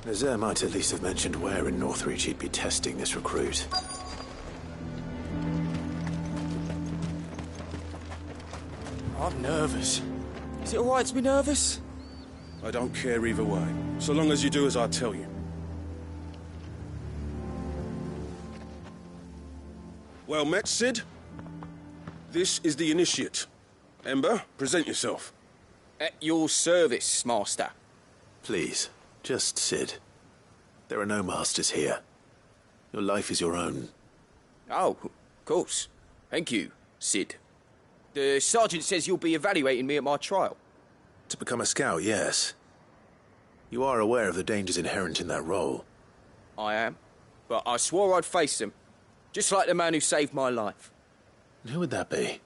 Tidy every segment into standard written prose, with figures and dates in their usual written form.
Nazaire might at least have mentioned where in Northreach he'd be testing this recruit. I'm nervous. Is it alright to be nervous? I don't care either way, so long as you do as I tell you. Well met, Sid. This is the Initiate. Ember, present yourself. At your service, Master. Please, just Sid. There are no masters here. Your life is your own. Oh, of course. Thank you, Sid. The Sergeant says you'll be evaluating me at my trial. To become a scout, yes. You are aware of the dangers inherent in that role. I am. But I swore I'd face them. Just like the man who saved my life. Who would that be?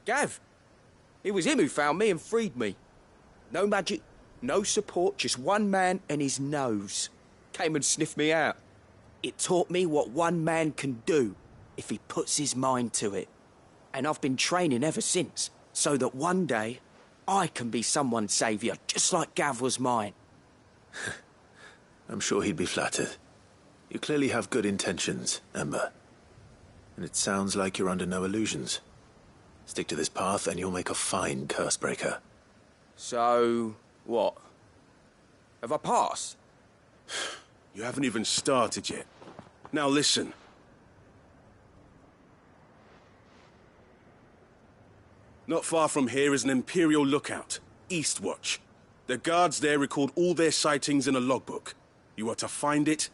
Gav. It was him who found me and freed me. No magic, no support, just one man and his nose. Came and sniffed me out. It taught me what one man can do if he puts his mind to it. And I've been training ever since, so that one day I can be someone's saviour, just like Gav was mine. I'm sure he'd be flattered. You clearly have good intentions, Ember. And it sounds like you're under no illusions. Stick to this path and you'll make a fine cursebreaker. So, what? Have I passed? You haven't even started yet. Now listen. Not far from here is an Imperial lookout, Eastwatch. The guards there record all their sightings in a logbook. You are to find it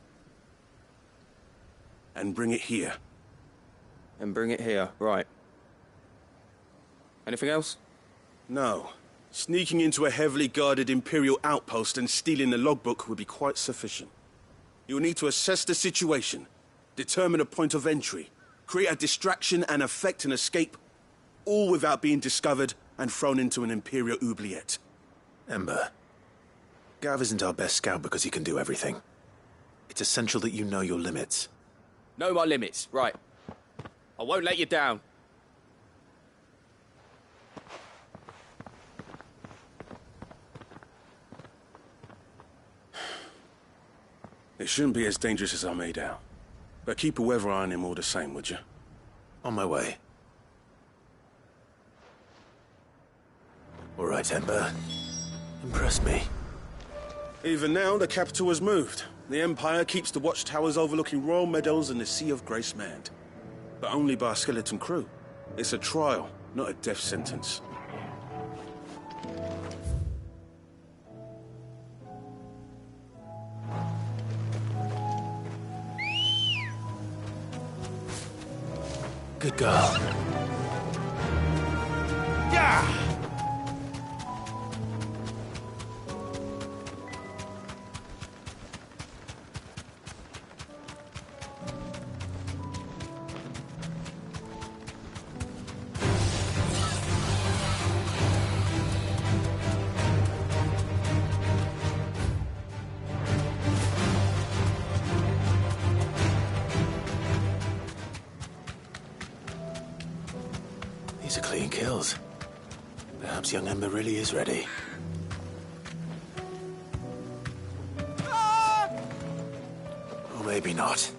and bring it here. And bring it here, right. Anything else? No. Sneaking into a heavily guarded Imperial outpost and stealing the logbook would be quite sufficient. You will need to assess the situation, determine a point of entry, create a distraction and effect an escape, all without being discovered and thrown into an Imperial oubliette. Ember, Gav isn't our best scout because he can do everything. It's essential that you know your limits. Know my limits, right. I won't let you down. It shouldn't be as dangerous as I made out. But keep a weather eye on him all the same, would you? On my way. All right, Ember. Impress me. Even now, the capital has moved. The Empire keeps the watchtowers overlooking royal meadows and the Sea of Grace manned. But only by a skeleton crew. It's a trial, not a death sentence. Good girl. Yeah! These are clean kills. Perhaps young Ember really is ready. Or maybe not.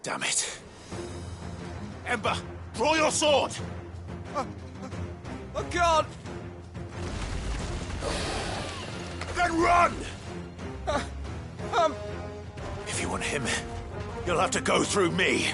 Damn it. Ember, draw your sword! I can't! Then run! If you want him, you'll have to go through me.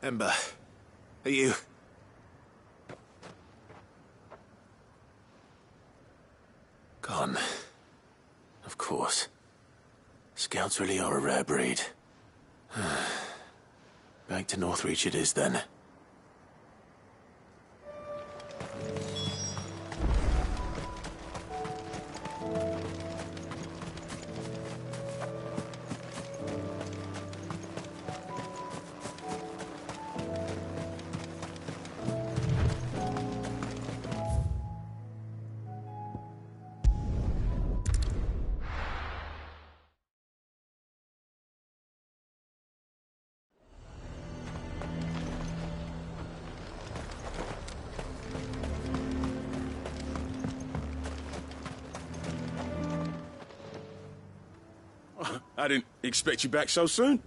Ember, are you... Gone. Of course. Scouts really are a rare breed. Back to Northreach it is then. I didn't expect you back so soon.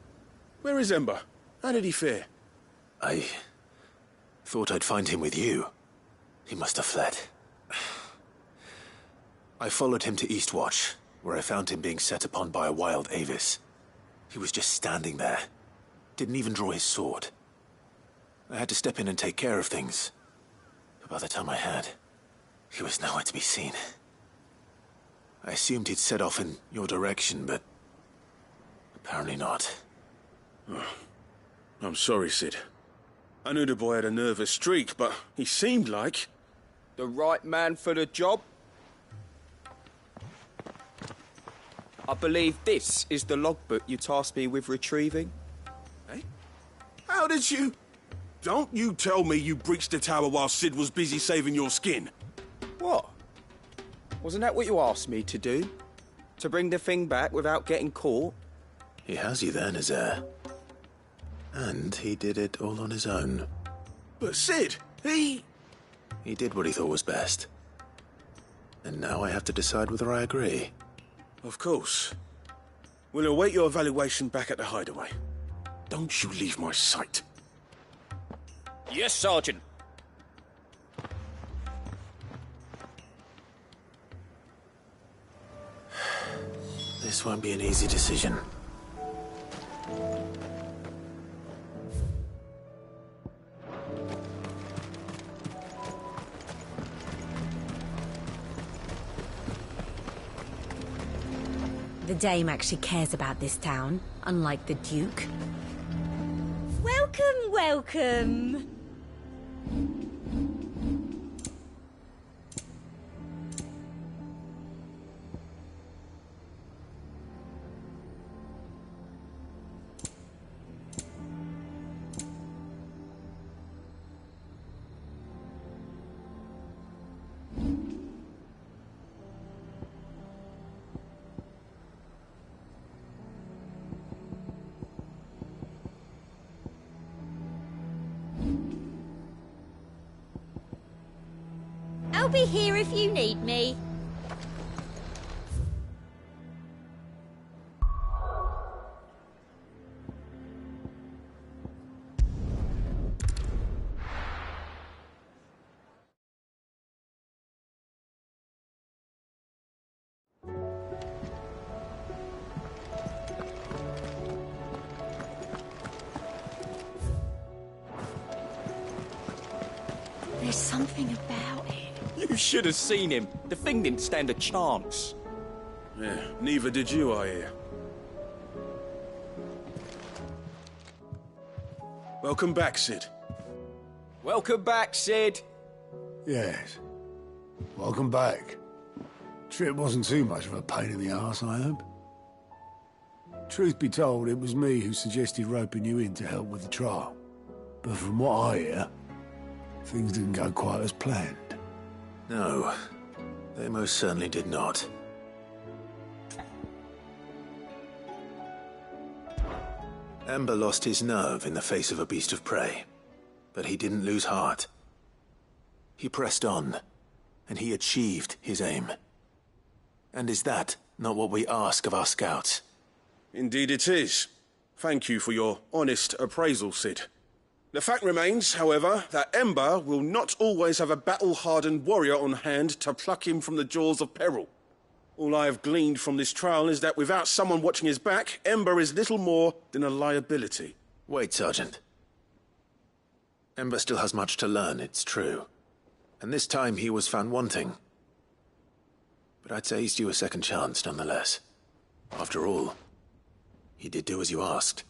Where is Ember? How did he fare? I thought I'd find him with you. He must have fled. I followed him to Eastwatch, where I found him being set upon by a wild Avis. He was just standing there. Didn't even draw his sword. I had to step in and take care of things. But by the time I had, he was nowhere to be seen. I assumed he'd set off in your direction, but apparently not. Oh, I'm sorry, Sid. I knew the boy had a nervous streak, but he seemed like... The right man for the job? I believe this is the logbook you tasked me with retrieving. Eh? How did you... Don't you tell me you breached the tower while Sid was busy saving your skin. What? Wasn't that what you asked me to do? To bring the thing back without getting caught? He has you then, his heir. And he did it all on his own. But Sid, he did what he thought was best. And now I have to decide whether I agree. Of course. We'll await your evaluation back at the hideaway. Don't you leave my sight. Yes, Sergeant. This won't be an easy decision. The Dame actually cares about this town, unlike the Duke. Welcome, welcome! I'll be here if you need me. There's something about it. You should have seen him. The thing didn't stand a chance. Yeah, neither did you, I hear. Welcome back, Sid. Welcome back, Sid. Yes. Welcome back. Trip wasn't too much of a pain in the arse, I hope. Truth be told, it was me who suggested roping you in to help with the trial. But from what I hear, things didn't go quite as planned. No, they most certainly did not. Ember lost his nerve in the face of a beast of prey, but he didn't lose heart. He pressed on, and he achieved his aim. And is that not what we ask of our scouts? Indeed it is. Thank you for your honest appraisal, Sid. The fact remains, however, that Ember will not always have a battle-hardened warrior on hand to pluck him from the jaws of peril. All I have gleaned from this trial is that without someone watching his back, Ember is little more than a liability. Wait, Sergeant. Ember still has much to learn, it's true. And this time he was found wanting. But I'd say he's due a second chance, nonetheless. After all, he did do as you asked.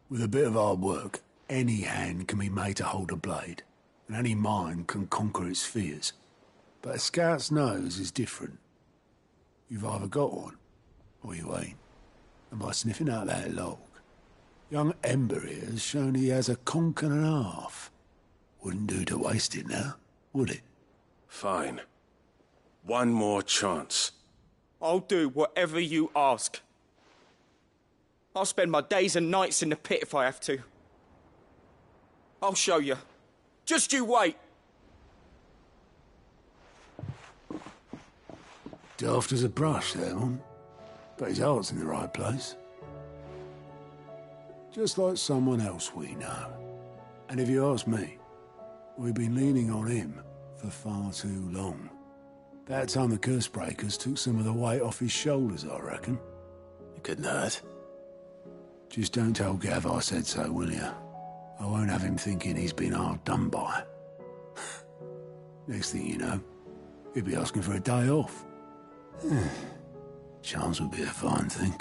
With a bit of hard work, any hand can be made to hold a blade, and any mind can conquer its fears. But a scout's nose is different. You've either got one, or you ain't. And by sniffing out that log, young Ember here has shown he has a conk and a half. Wouldn't do to waste it now, would it? Fine. One more chance. I'll do whatever you ask. I'll spend my days and nights in the pit if I have to. I'll show you. Just you wait. Daft as a brush, that one. But his heart's in the right place. Just like someone else we know. And if you ask me, we've been leaning on him for far too long. That time the curse breakers took some of the weight off his shoulders, I reckon. It couldn't hurt. Just don't tell Gav I said so, will you? I won't have him thinking he's been hard done by. Next thing you know, he'll be asking for a day off. Chance would be a fine thing.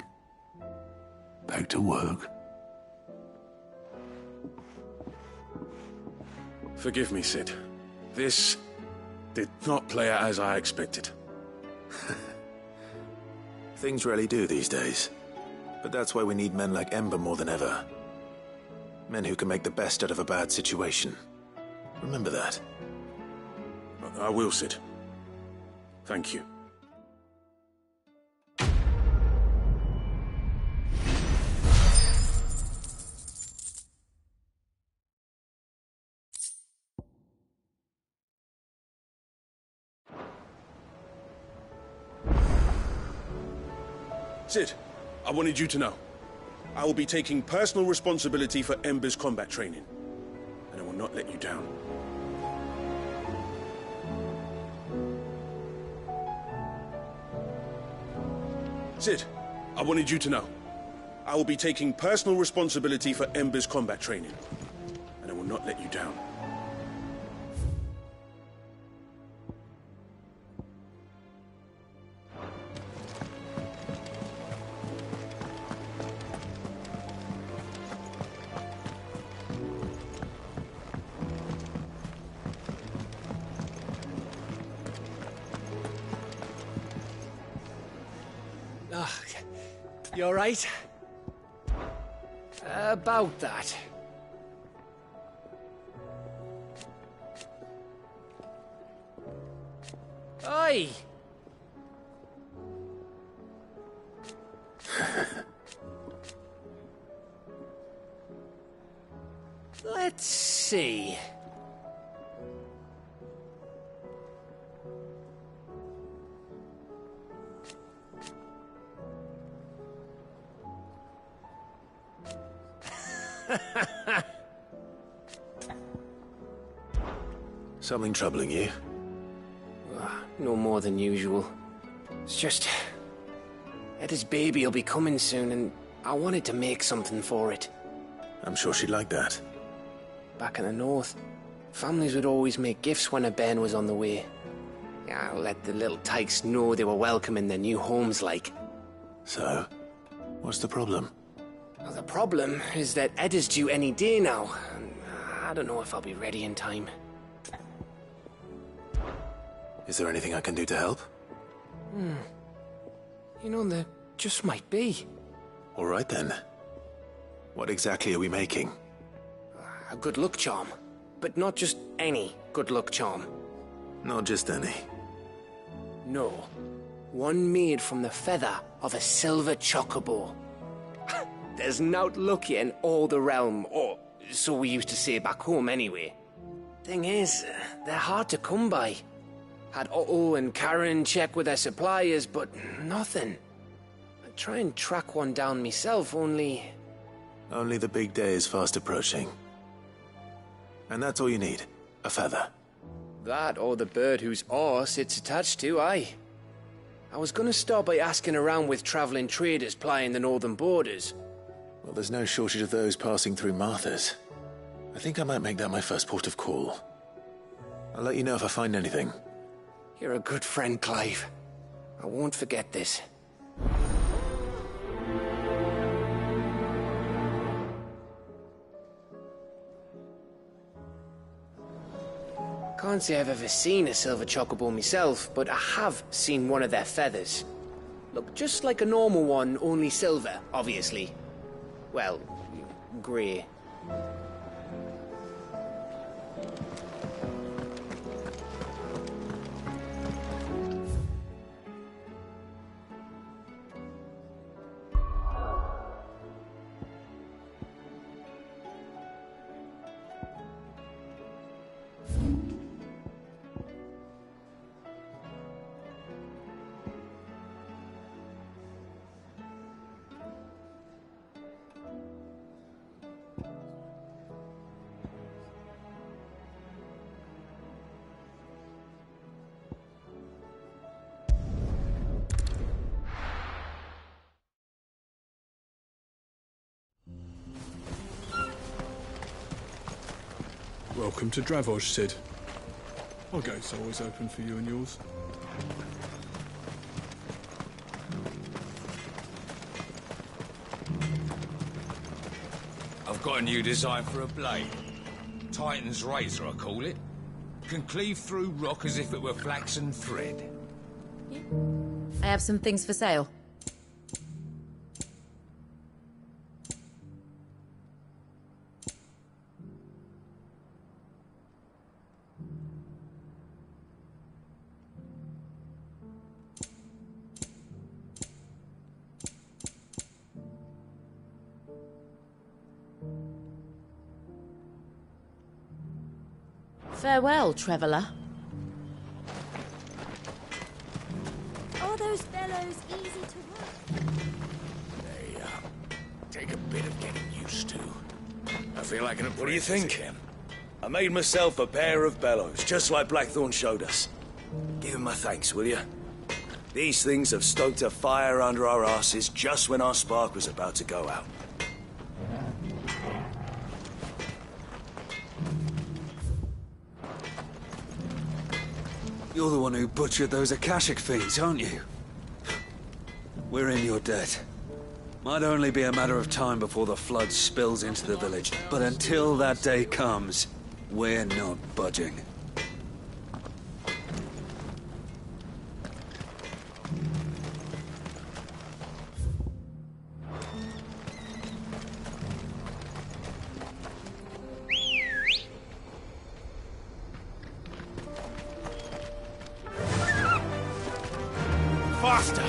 Back to work. Forgive me, Sid. This did not play out as I expected. Things rarely do these days. But that's why we need men like Ember more than ever. Men who can make the best out of a bad situation. Remember that. I will, Sid. Thank you. Sid, I wanted you to know. I will be taking personal responsibility for Ember's combat training, and I will not let you down. Sid, I wanted you to know. I will be taking personal responsibility for Ember's combat training, and I will not let you down. You all right? About that. Oi! Let's see. Something troubling you? No more than usual. It's just... Etta's baby will be coming soon, and I wanted to make something for it. I'm sure she'd like that. Back in the north, families would always make gifts when a bairn was on the way. Yeah, let the little tykes know they were welcome in their new homes, like. So, what's the problem? Well, the problem is that Etta's due any day now, and I don't know if I'll be ready in time. Is there anything I can do to help? You know, there just might be. All right then. What exactly are we making? A good luck charm. But not just any good luck charm. Not just any. No. One made from the feather of a silver chocobo. There's nowt luckier in all the realm, or so we used to say back home anyway. Thing is, they're hard to come by. Had Otto and Karen check with their suppliers, but nothing. I'd try and track one down myself, only... Only the big day is fast approaching. And that's all you need, a feather. That or the bird whose arse it's attached to, aye. I was gonna start by asking around with traveling traders plying the northern borders. Well, there's no shortage of those passing through Martha's. I think I might make that my first port of call. I'll let you know if I find anything. You're a good friend, Clive. I won't forget this. Can't say I've ever seen a silver chocobo myself, but I have seen one of their feathers. Look just like a normal one, only silver, obviously. Well, grey. Welcome to Dravoj, Sid. Our gate's always open for you and yours. I've got a new design for a blade. Titan's Razor, I call it. Can cleave through rock as if it were flaxen thread. I have some things for sale. Farewell, traveller. Are those bellows easy to work? They, take a bit of getting used to. I feel like an apprentice. What do you think? again. I made myself a pair of bellows, just like Blackthorn showed us. Give him my thanks, will you? These things have stoked a fire under our asses just when our spark was about to go out. You're the one who butchered those Akashic fiends, aren't you? We're in your debt. Might only be a matter of time before the flood spills into the village, but until that day comes, we're not budging. Faster!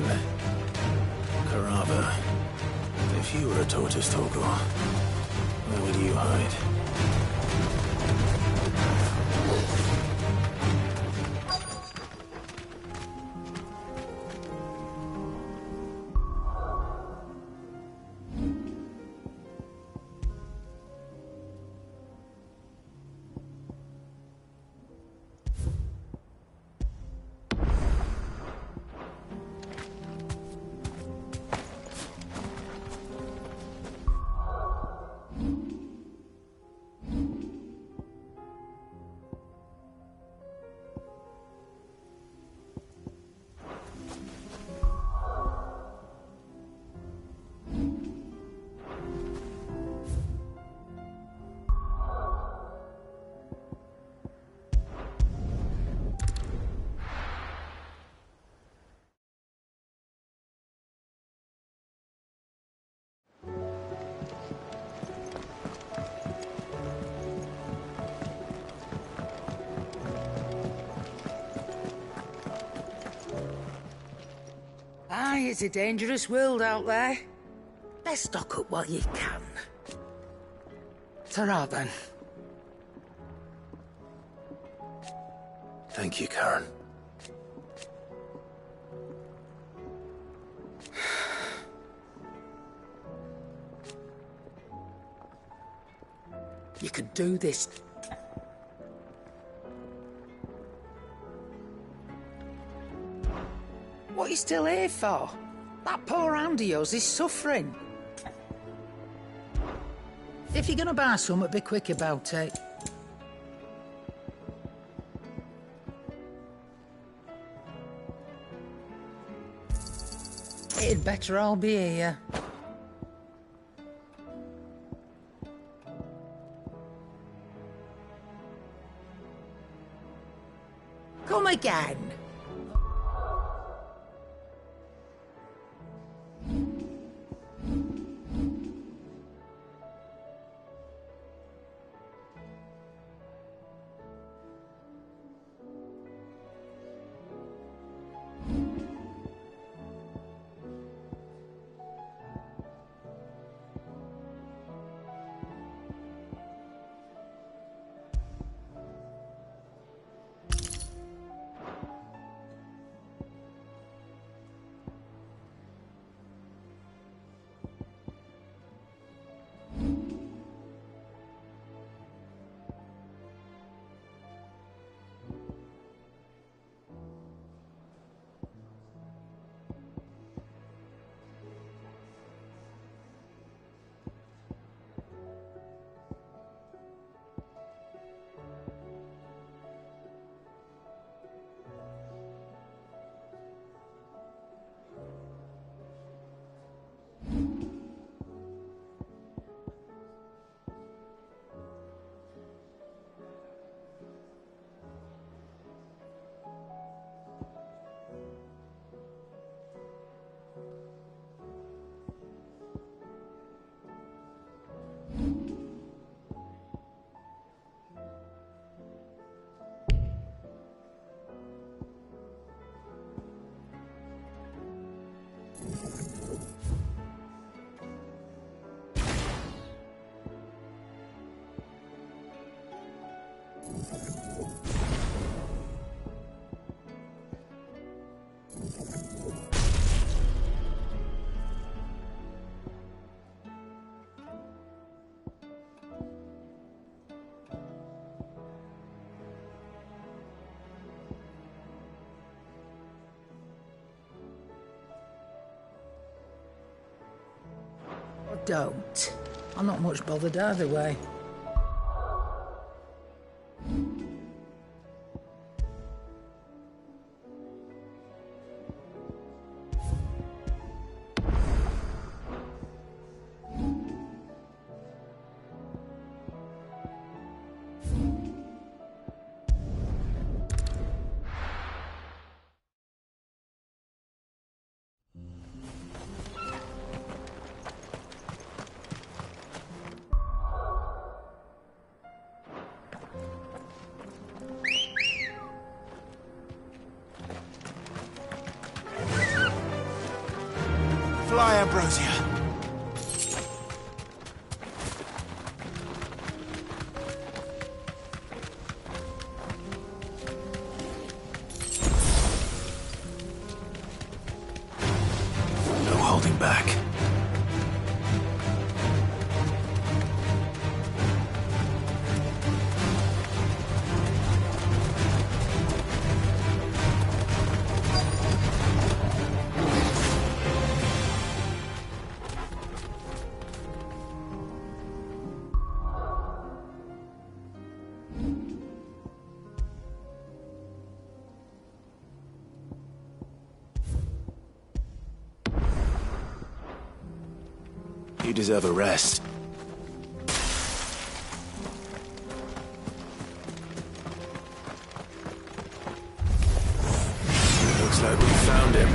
then. Carava. If you were a tortoise, Torgor, where would you hide? Aye, it's a dangerous world out there. Let's stock up while you can. Ta-ra, then. Thank you, Karen. You could do this. What are you still here for? That poor hand of yours is suffering. If you're gonna buy something, be quick about it. It'd better all be here. Come again. Don't. I'm not much bothered either way. Fly, Ambrosia. No holding back. You deserve a rest. Looks like we found him.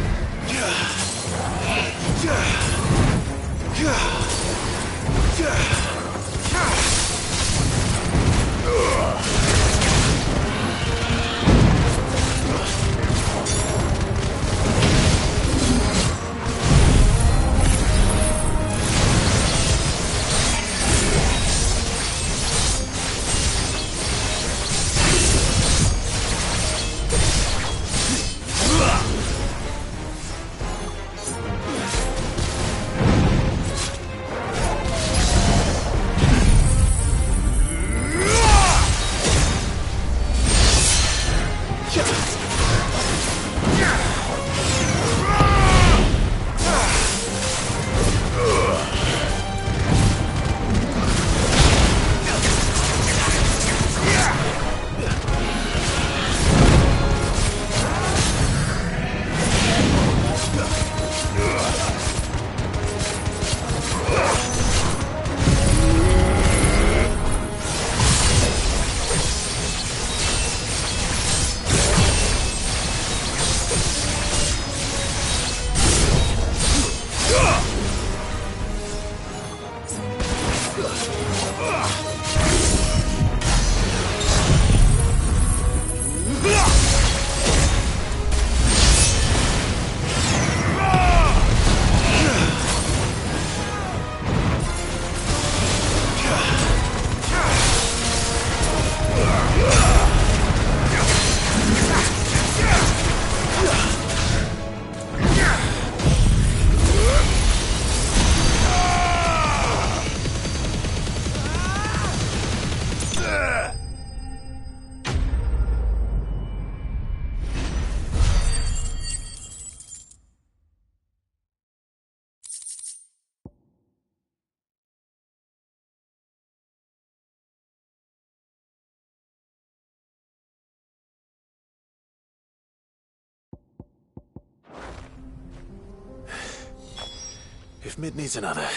If Mid needs another,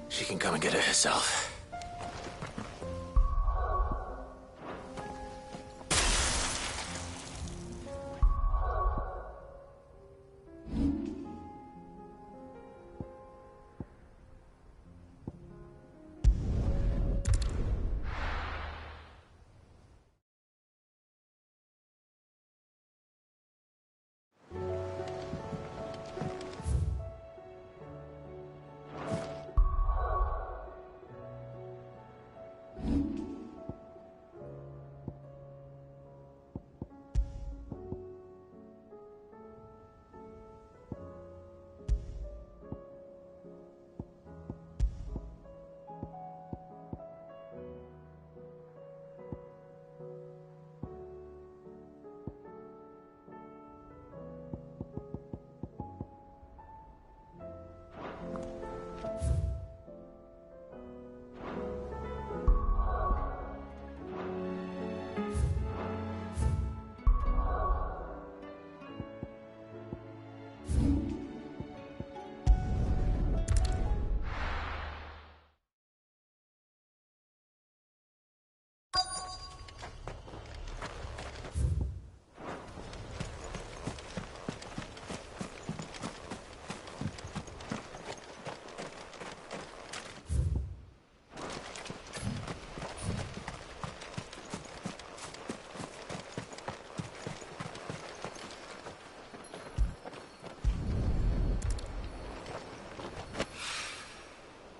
she can come and get it herself.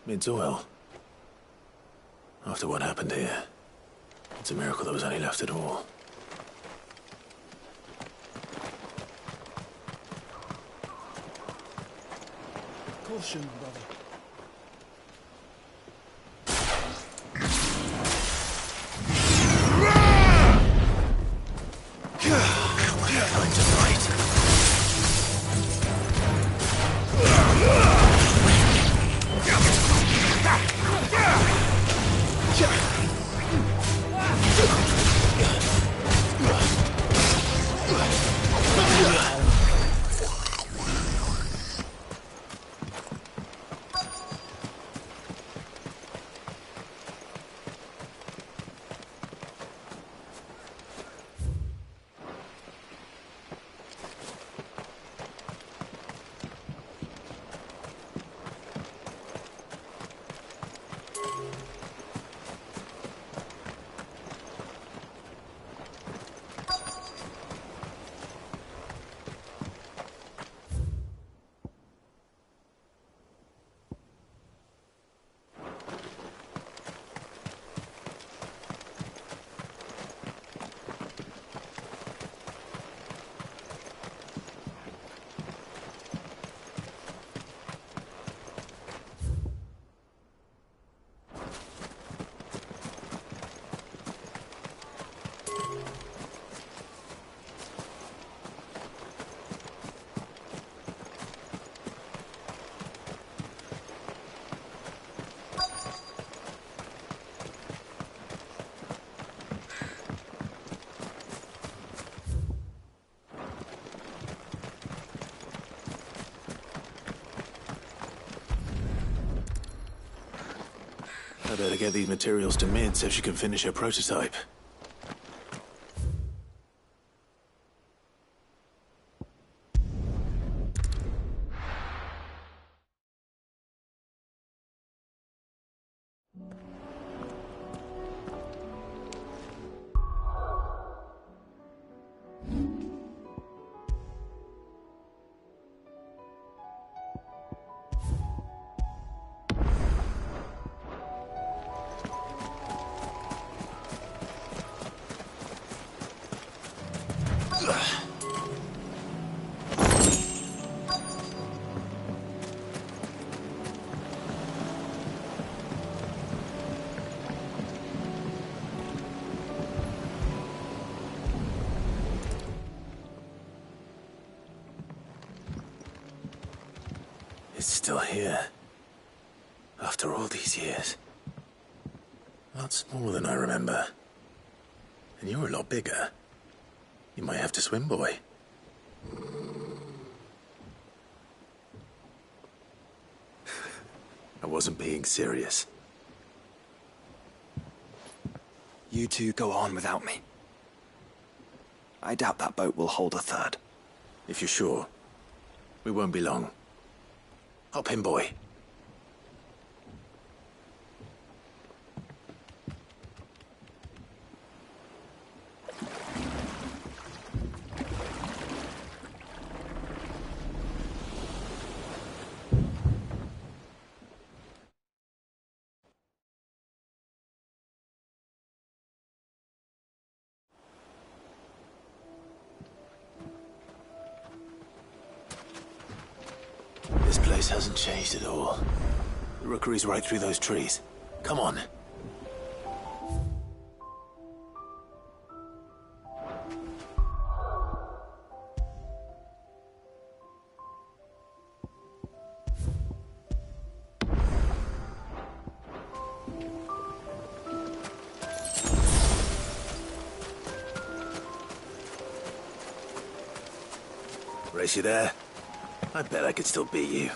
Mid's oil. After what happened here, it's a miracle there was any left at all. Caution, brother. Time to fight. I better get these materials to Mid so she can finish her prototype. It's still here. After all these years. A lot smaller than I remember. And you're a lot bigger. You might have to swim, boy. I wasn't being serious. You two go on without me. I doubt that boat will hold a third. If you're sure, we won't be long. Hop in, boy. This place hasn't changed at all. The rookery's right through those trees. Come on. Race you there? I bet I could still beat you.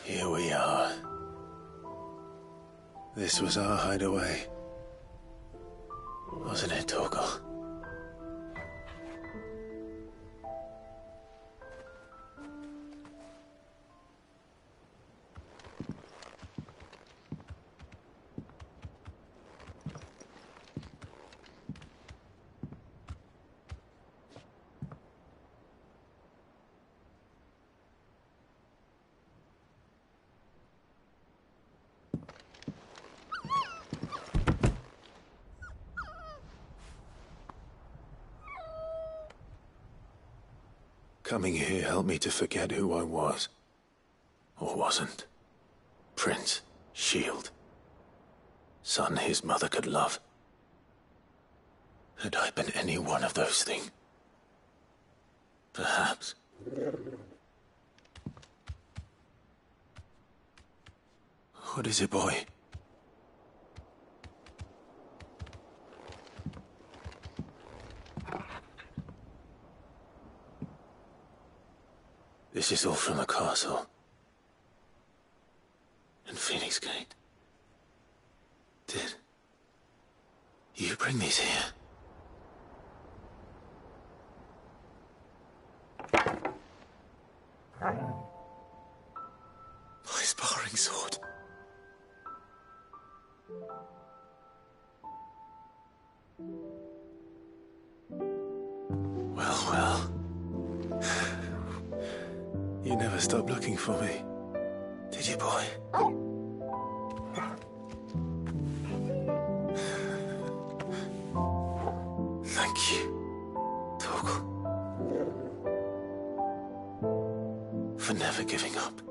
Here we are. This was our hideaway. Wasn't it, Torgal? Coming here helped me to forget who I was. Or wasn't. Prince, shield. Son his mother could love. Had I been any one of those things? Perhaps. What is it, boy? This is all from the castle. In Phoenix Gate. Did you bring these here? My sparring sword. Well. You never stopped looking for me, did you, boy? Thank you, Torgal. For never giving up.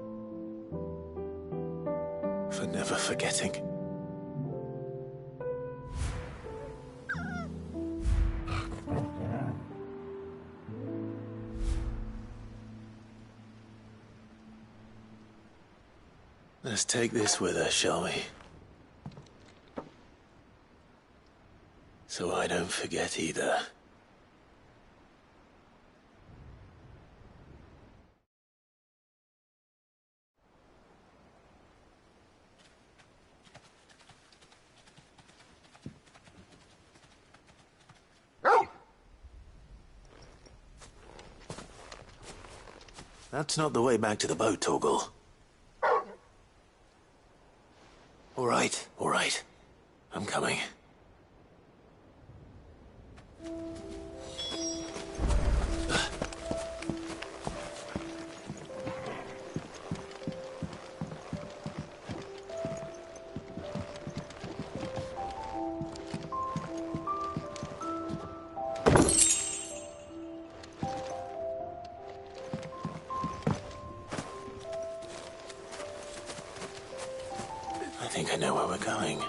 For never forgetting. Let's take this with us, shall we? So I don't forget either. That's not the way back to the boat, Torgal. All right. I'm coming. I think I know where we're going.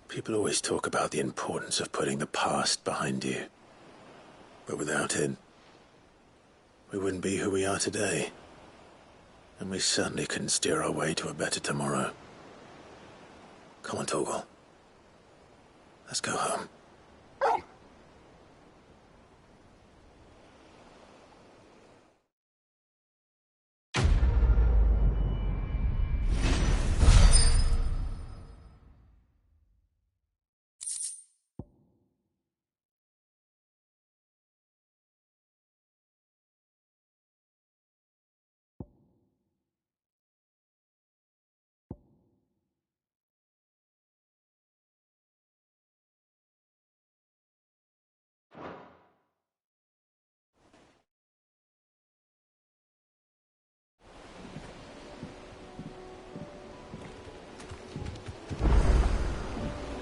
People always talk about the importance of putting the past behind you. But without it, we wouldn't be who we are today. And we certainly couldn't steer our way to a better tomorrow. Come on, Torgal. Let's go home.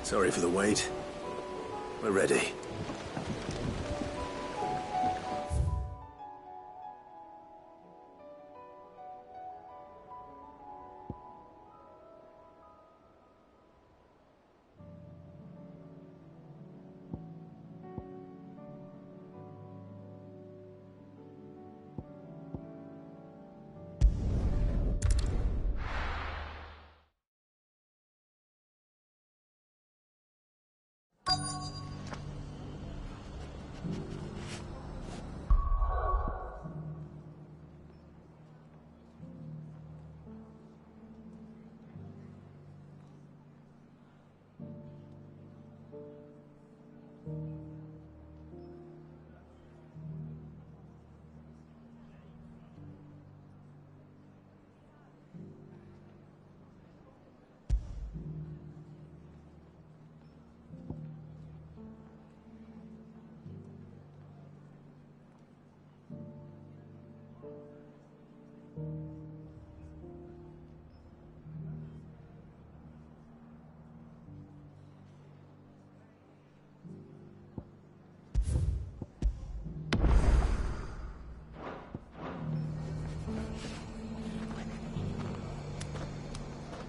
Sorry for the wait. We're ready.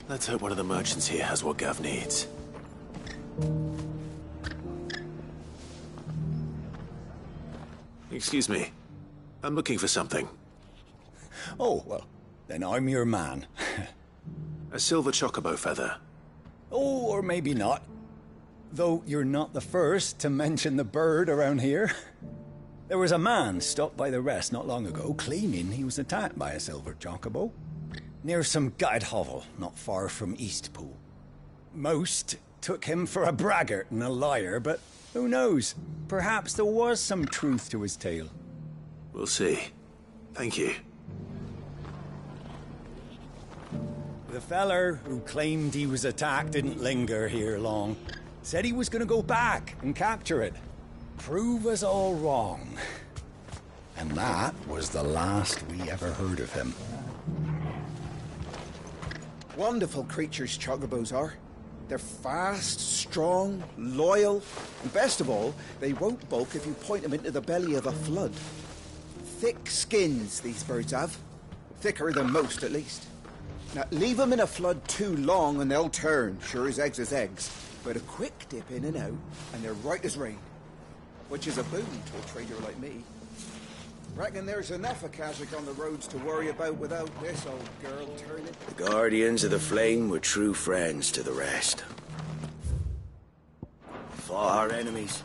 Let's hope one of the merchants here has what Gav needs. Excuse me. I'm looking for something. Oh, well, then I'm your man. A silver chocobo feather. Oh, or maybe not. Though you're not the first to mention the bird around here. There was a man stopped by the rest not long ago claiming he was attacked by a silver chocobo. Near some gutted hovel not far from Eastpool. Most took him for a braggart and a liar, but who knows? Perhaps there was some truth to his tale. We'll see. Thank you. The feller who claimed he was attacked didn't linger here long. Said he was gonna go back and capture it. Prove us all wrong. And that was the last we ever heard of him. Wonderful creatures chocobos are. They're fast, strong, loyal, and best of all, they won't balk if you point them into the belly of a flood. Thick skins these birds have. Thicker than most, at least. Now, leave them in a flood too long and they'll turn, sure as eggs is eggs. But a quick dip in and out, and they're right as rain. Which is a boon to a trader like me. Reckon there's enough Akashic on the roads to worry about without this old girl turning. The Guardians of the Flame were true friends to the rest. Fought our enemies.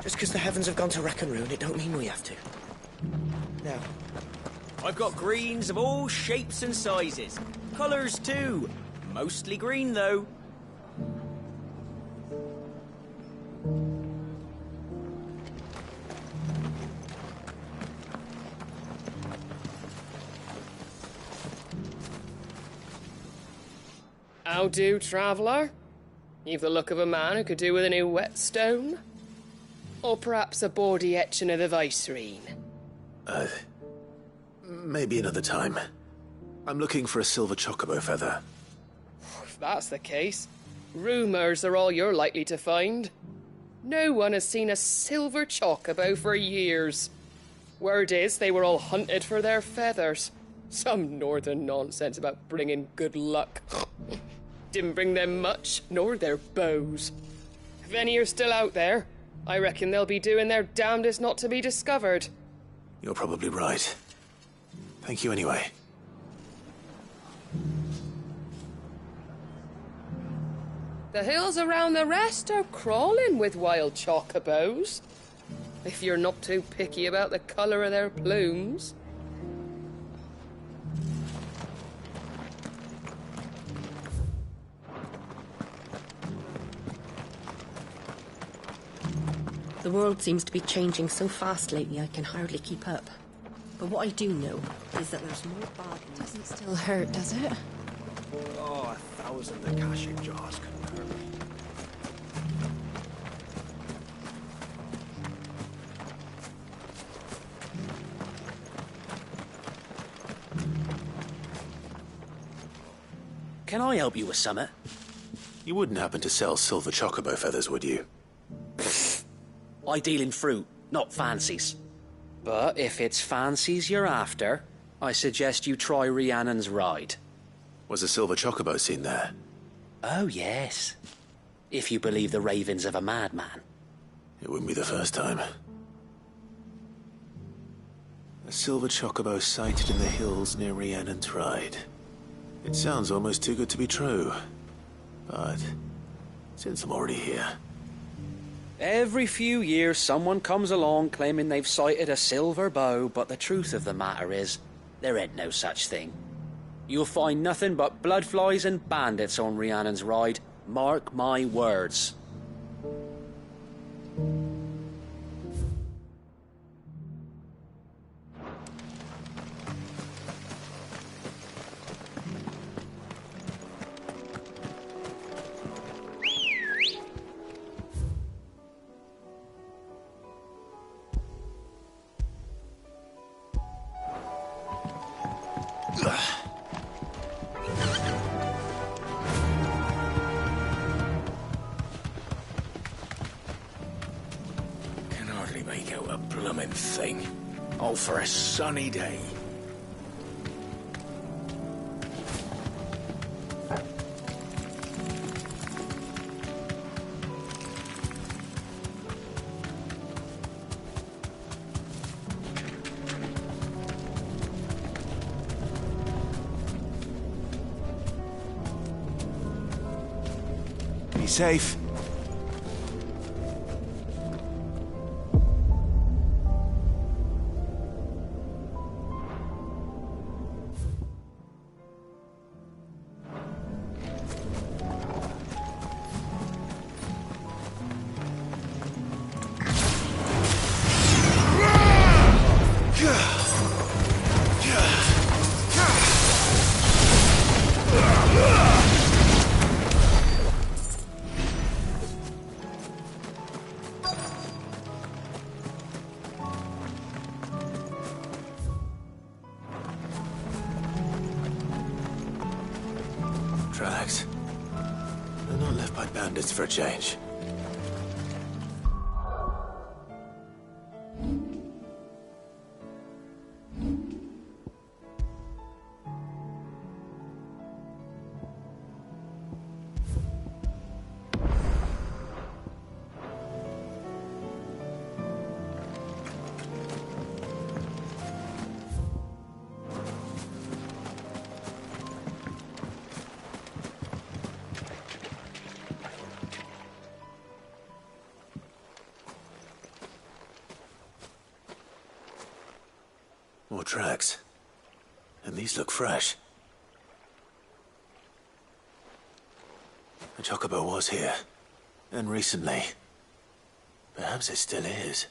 Just because the heavens have gone to rack and ruin, it don't mean we have to. Now, I've got greens of all shapes and sizes. Colours too. Mostly green, though. How do, traveller? You've the look of a man who could do with a new whetstone. Or perhaps a bawdy etching of the Vicerine. Maybe another time. I'm looking for a silver chocobo feather. If that's the case, rumours are all you're likely to find. No one has seen a silver chocobo for years. Word is they were all hunted for their feathers. Some northern nonsense about bringing good luck. Didn't bring them much, nor their bows. If any are still out there, I reckon they'll be doing their damnedest not to be discovered. You're probably right. Thank you anyway. The hills around the rest are crawling with wild chocobos. If you're not too picky about the colour of their plumes. The world seems to be changing so fast lately I can hardly keep up. But what I do know is that there's more bad... Doesn't still hurt, does it? Oh, 1,000 Akashic jars couldn't hurt me. Can I help you with summit? You wouldn't happen to sell silver chocobo feathers, would you? I deal in fruit, not fancies. But if it's fancies you're after, I suggest you try Rhiannon's ride. Was a silver chocobo seen there? Oh, yes. If you believe the ravings of a madman. It wouldn't be the first time. A silver chocobo sighted in the hills near Rhiannon's ride. It sounds almost too good to be true. But since I'm already here... Every few years someone comes along claiming they've sighted a silver bow, but the truth of the matter is, there ain't no such thing. You'll find nothing but bloodflies and bandits on Rhiannon's ride. Mark my words. Can hardly make out a bloomin' thing. All for a sunny day. Be safe. Tracks. They're not left by bandits for a change. More tracks. And these look fresh. The chocobo was here. And recently. Perhaps it still is.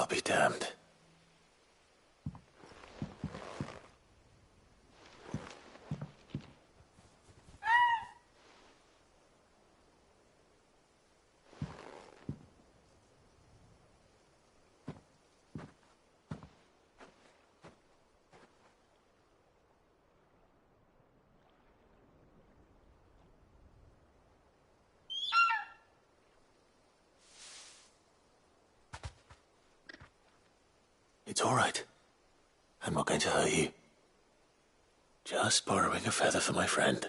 be damned. It's all right. I'm not going to hurt you. Just borrowing a feather for my friend.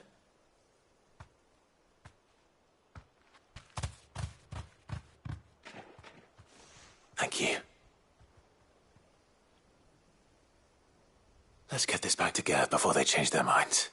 Thank you. Let's get this back to Gare before they change their minds.